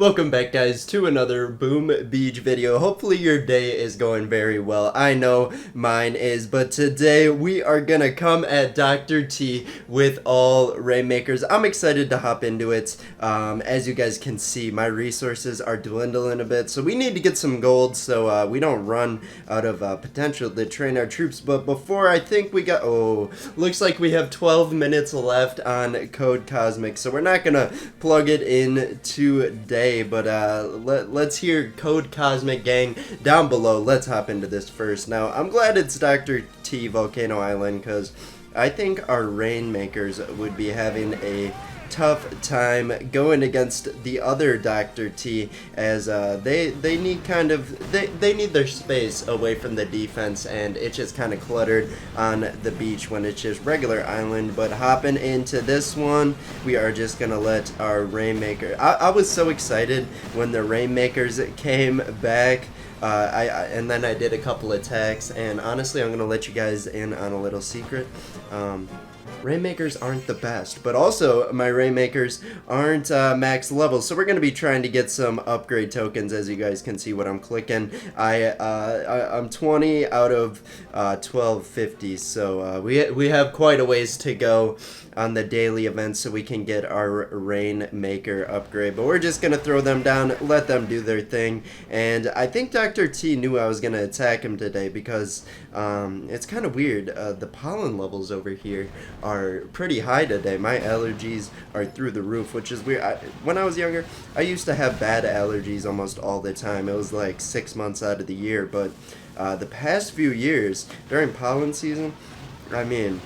Welcome back, guys, to another Boom Beach video. Hopefully your day is going very well. I know mine is, but today we are gonna come at Dr. T with all Rainmakers. I'm excited to hop into it. As you guys can see, my resources are dwindling a bit, so we need to get some gold so we don't run out of potential to train our troops. But before, I think we got, looks like we have 12 minutes left on Code Cosmic, so we're not gonna plug it in today. But let's hear Code Cosmic gang down below. Let's hop into this first. Now, I'm glad it's Dr. T Volcano Island, because I think our Rainmakers would be having a tough time going against the other Dr. T, as they need they need their space away from the defense, and it's just kind of cluttered on the beach when it's just regular island. But hopping into this one, we are just gonna let our Rainmaker. I was so excited when the Rainmakers came back. And then I did a couple attacks, and honestly, I'm gonna let you guys in on a little secret. Rainmakers aren't the best, but also my Rainmakers aren't max level, so we're going to be trying to get some upgrade tokens. As you guys can see what I'm clicking, I'm 20 out of 1250, so we have quite a ways to go on the daily events so we can get our Rainmaker upgrade. But we're just going to throw them down, let them do their thing. And I think Dr. T knew I was going to attack him today, because it's kind of weird. The pollen levels over here are pretty high today. My allergies are through the roof, which is weird. When I was younger, I used to have bad allergies almost all the time. It was like 6 months out of the year. But the past few years, during pollen season, I mean,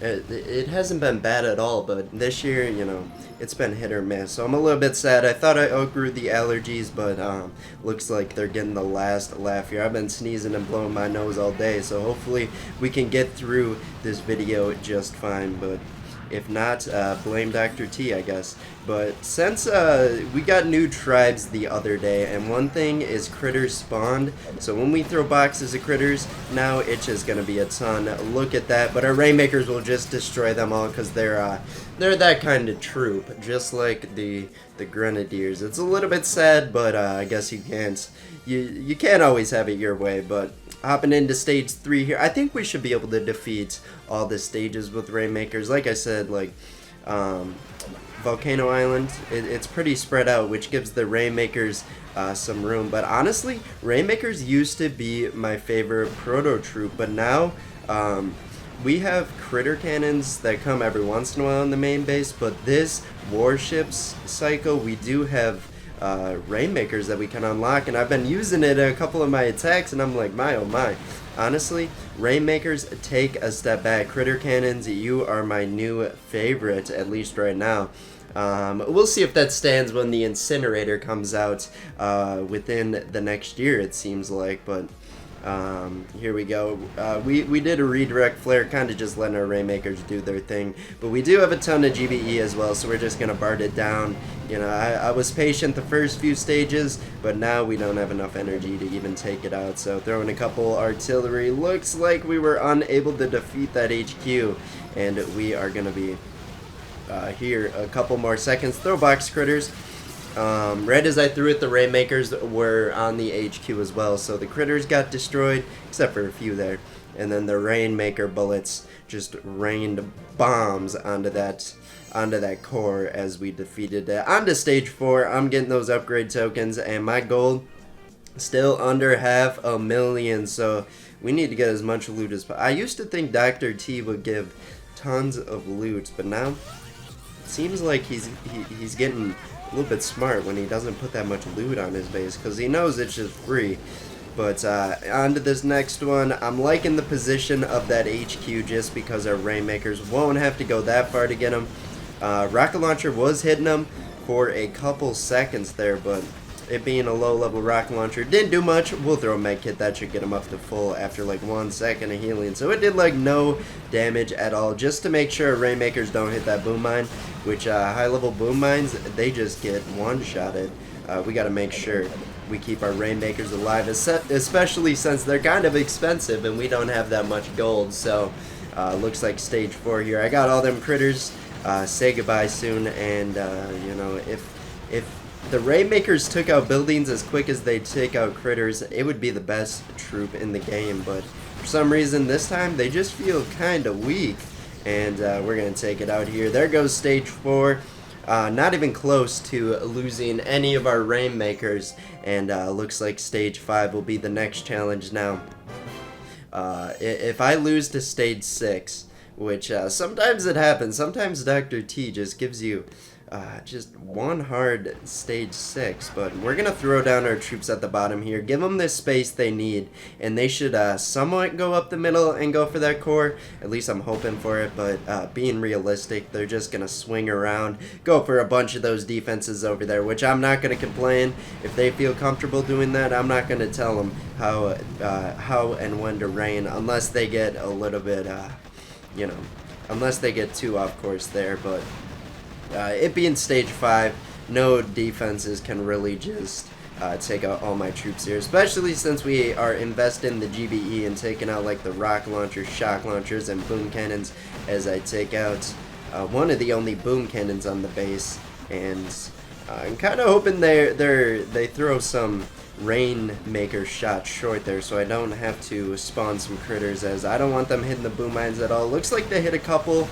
it hasn't been bad at all, but this year, you know, it's been hit or miss. So I'm a little bit sad. I thought I outgrew the allergies, but looks like they're getting the last laugh here. I've been sneezing and blowing my nose all day, so hopefully we can get through this video just fine. But if not, blame Dr. T, I guess. But since we got new tribes the other day, and one thing is critters spawned, so when we throw boxes of critters, now it's just going to be a ton. Look at that. But our Rainmakers will just destroy them all, because they're that kind of troop, just like the Grenadiers. It's a little bit sad, but I guess you can't always have it your way. But hopping into stage 3 here, I think we should be able to defeat all the stages with Rainmakers. Like I said, like Volcano Island, it's pretty spread out, which gives the Rainmakers some room. But honestly, Rainmakers used to be my favorite proto troop, but now we have critter cannons that come every once in a while in the main base. But this warships cycle, we do have Rainmakers that we can unlock, and I've been using it in a couple of my attacks, and I'm like, my oh my. Honestly, Rainmakers, take a step back. Critter cannons, you are my new favorite, at least right now. We'll see if that stands when the incinerator comes out within the next year, it seems like. But here we go. We did a redirect flare, kind of just letting our Rainmakers do their thing. But we do have a ton of GBE as well, so we're just going to bard it down. You know, I was patient the first few stages, but now we don't have enough energy to even take it out. So throwing a couple artillery. Looks like we were unable to defeat that HQ, and we are going to be here a couple more seconds. Throw box critters. Right as I threw it, the Rainmakers were on the HQ as well, so the critters got destroyed, except for a few there. And then the Rainmaker bullets just rained bombs onto that core as we defeated it. On to stage 4, I'm getting those upgrade tokens, and my gold still under 500,000, so we need to get as much loot as possible. I used to think Dr. T would give tons of loot, but now it seems like he's getting a little bit smart when he doesn't put that much loot on his base, because he knows it's just free. But on to this next one. I'm liking the position of that HQ just because our Rainmakers won't have to go that far to get him. Rocket launcher was hitting him for a couple seconds there, but it being a low level rocket launcher didn't do much. We'll throw a med kit. That should get him up to full after like 1 second of healing. So it did like no damage at all, just to make sure Rainmakers don't hit that boom mine, which high level boom mines, they just get one-shotted. We got to make sure we keep our Rainmakers alive, especially since they're kind of expensive and we don't have that much gold. So looks like stage 4 here. I got all them critters. Say goodbye soon, and you know, if the Rainmakers took out buildings as quick as they take out critters, it would be the best troop in the game, but for some reason this time they just feel kind of weak, and we're going to take it out here. There goes stage 4. Not even close to losing any of our Rainmakers, and looks like stage 5 will be the next challenge now. If I lose to stage 6, which sometimes it happens, sometimes Dr. T just gives you just one hard stage 6, but we're gonna throw down our troops at the bottom here, give them the space they need, and they should somewhat go up the middle and go for that core. At least I'm hoping for it, but being realistic, they're just gonna swing around, go for a bunch of those defenses over there, which I'm not gonna complain. If they feel comfortable doing that, I'm not gonna tell them how and when to rain, unless they get a little bit you know, unless they get too off course there. But it being stage 5, no defenses can really just take out all my troops here, especially since we are investing in the GBE and taking out like the rocket launchers, shock launchers, and boom cannons, as I take out one of the only boom cannons on the base. And I'm kind of hoping they throw some Rainmaker shot short there, so I don't have to spawn some critters, as I don't want them hitting the boom mines at all. Looks like they hit a couple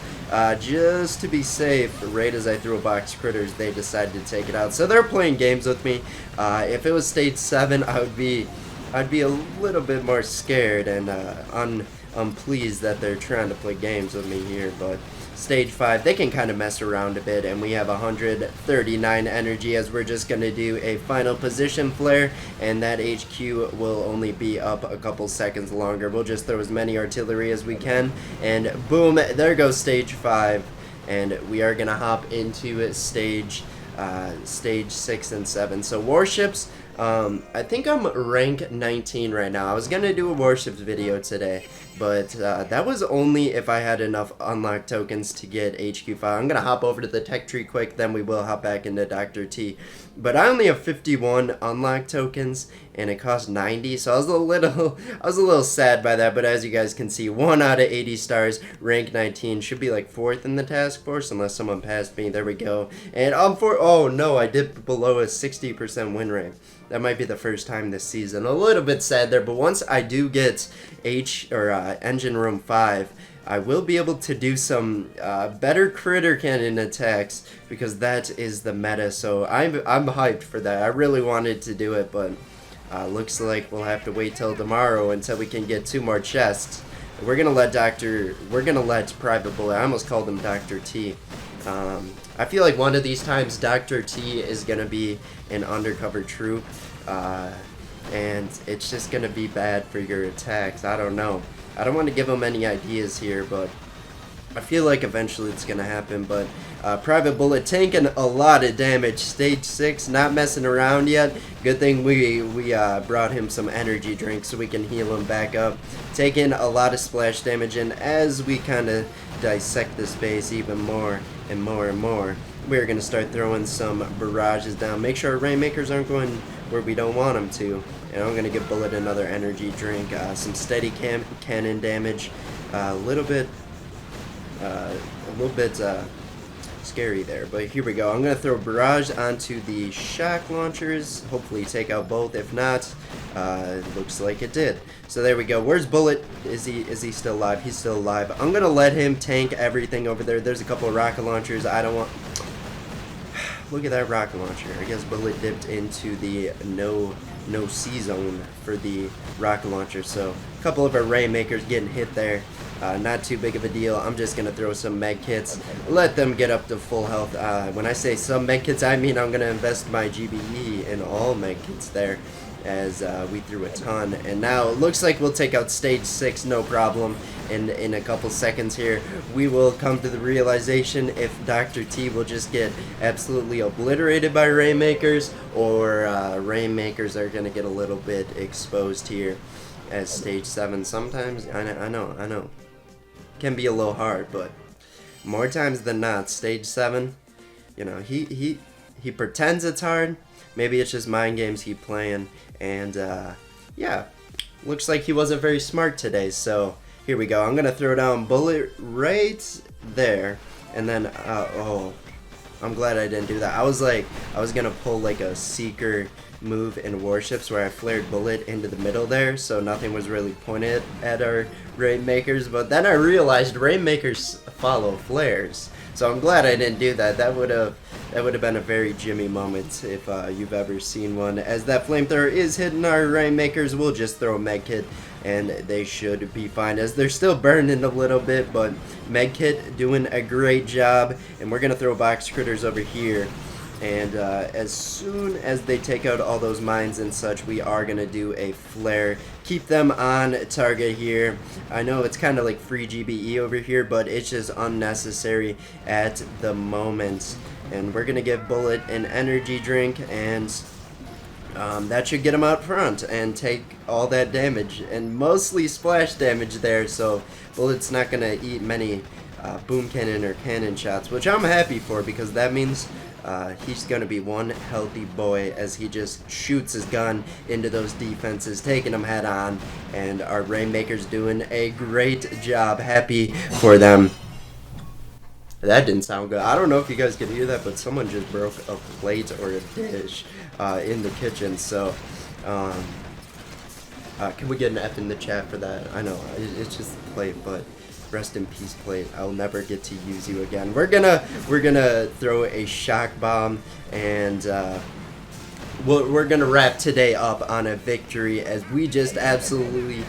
just to be safe. Right as I threw a box of critters, they decided to take it out, so they're playing games with me. If it was stage 7, I'd be a little bit more scared and unpleased that they're trying to play games with me here. But stage 5, they can kind of mess around a bit, and we have 139 energy, as we're just going to do a final position flare, and that HQ will only be up a couple seconds longer. We'll just throw as many artillery as we can, and boom, there goes stage 5, and we are going to hop into stage 6 and 7. So warships, I think I'm rank 19 right now. I was going to do a warships video today, but that was only if I had enough unlocked tokens to get HQ 5. I'm going to hop over to the tech tree quick, then we will hop back into Dr. T. But I only have 51 unlocked tokens, and it cost 90, so I was a little sad by that. But as you guys can see, 1 out of 80 stars, rank 19, should be like 4th in the task force unless someone passed me. There we go. And I'm oh no, I dipped below a 60% win rate. That might be the first time this season. A little bit sad there, but once I do get Engine Room 5, I will be able to do some better critter cannon attacks, because that is the meta. So I'm hyped for that. I really wanted to do it, but looks like we'll have to wait till tomorrow until we can get 2 more chests. We're gonna let Private Bullet, I almost called him Dr. T. I feel like one of these times Dr. T is gonna be an undercover troop, and it's just gonna be bad for your attacks. I don't know. I don't want to give him any ideas here, but I feel like eventually it's gonna happen. But Private Bullet taking a lot of damage. Stage 6, not messing around yet. Good thing we brought him some energy drinks so we can heal him back up. Taking a lot of splash damage, and as we kind of dissect this base even more and more and more, we're gonna start throwing some barrages down. Make sure our Rainmakers aren't going where we don't want them to. And I'm gonna give Bullet another energy drink. Some steady cannon damage. A little bit scary there, but here we go. I'm gonna throw barrage onto the shock launchers, hopefully take out both. If not, it looks like it did. So there we go. Where's Bullet? Is he still alive? He's still alive. I'm gonna let him tank everything over there. There's a couple of rocket launchers. I don't want... Look at that rocket launcher. I guess Bullet dipped into the no C zone for the rocket launcher, so a couple of our Rainmakers getting hit there. Not too big of a deal. I'm just gonna throw some med kits, let them get up to full health. When I say some med kits, I mean I'm gonna invest my GBE in all med kits there, as we threw a ton. And now it looks like we'll take out stage 6 no problem. In a couple seconds here, we will come to the realization if Dr. T will just get absolutely obliterated by Rainmakers, or Rainmakers are gonna get a little bit exposed here. As stage 7 sometimes, I know can be a little hard, but more times than not, stage 7, you know, he pretends it's hard. Maybe it's just mind games he's playing, and yeah, looks like he wasn't very smart today. So here we go. I'm gonna throw down Bullet right there, and then oh, I'm glad I didn't do that. I was gonna pull like a seeker move in warships where I flared bullet into the middle there, so nothing was really pointed at our Rainmakers, but then I realized Rainmakers follow flares. So I'm glad I didn't do that. That would have been a very Jimmy moment if you've ever seen one. As that flamethrower is hitting our Rainmakers, we'll just throw a medkit and they should be fine, as they're still burning a little bit, but medkit doing a great job. And we're gonna throw box critters over here, and as soon as they take out all those mines and such, we are gonna do a flare, keep them on target here. I know it's kind of like free GBE over here, but it's just unnecessary at the moment. And we're gonna give Bullet an energy drink, and that should get him out front and take all that damage, and mostly splash damage there, so Bullet's not gonna eat many boom cannon or cannon shots, which I'm happy for, because that means he's gonna be one healthy boy as he just shoots his gun into those defenses, taking them head on, and our Rainmakers doing a great job. Happy for them. That didn't sound good. I don't know if you guys could hear that, but someone just broke a plate or a dish in the kitchen. So, can we get an F in the chat for that? I know, it's just a plate, but rest in peace, plate. I'll never get to use you again. We're gonna throw a shock bomb, and we're gonna wrap today up on a victory as we just absolutely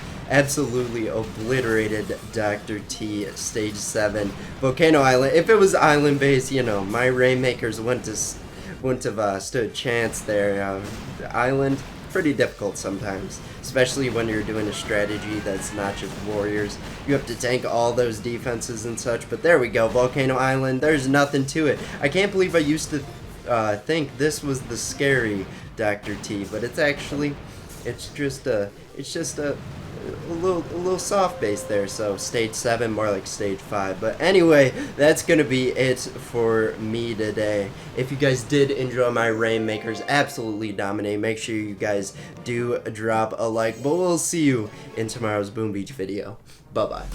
obliterated Dr. T stage 7 Volcano Island. If it was island based, you know, my Rainmakers wouldn't have stood a chance there. Island, pretty difficult sometimes, especially when you're doing a strategy that's not just warriors. You have to tank all those defenses and such. But there we go, Volcano Island. There's nothing to it. I can't believe I used to think this was the scary Dr. T, but it's actually, it's just a little soft base there. So stage 7, more like stage 5. But anyway, that's gonna be it for me today. If you guys did enjoy my Rainmakers absolutely dominate, make sure you guys do drop a like. But we'll see you in tomorrow's Boom Beach video. Bye bye.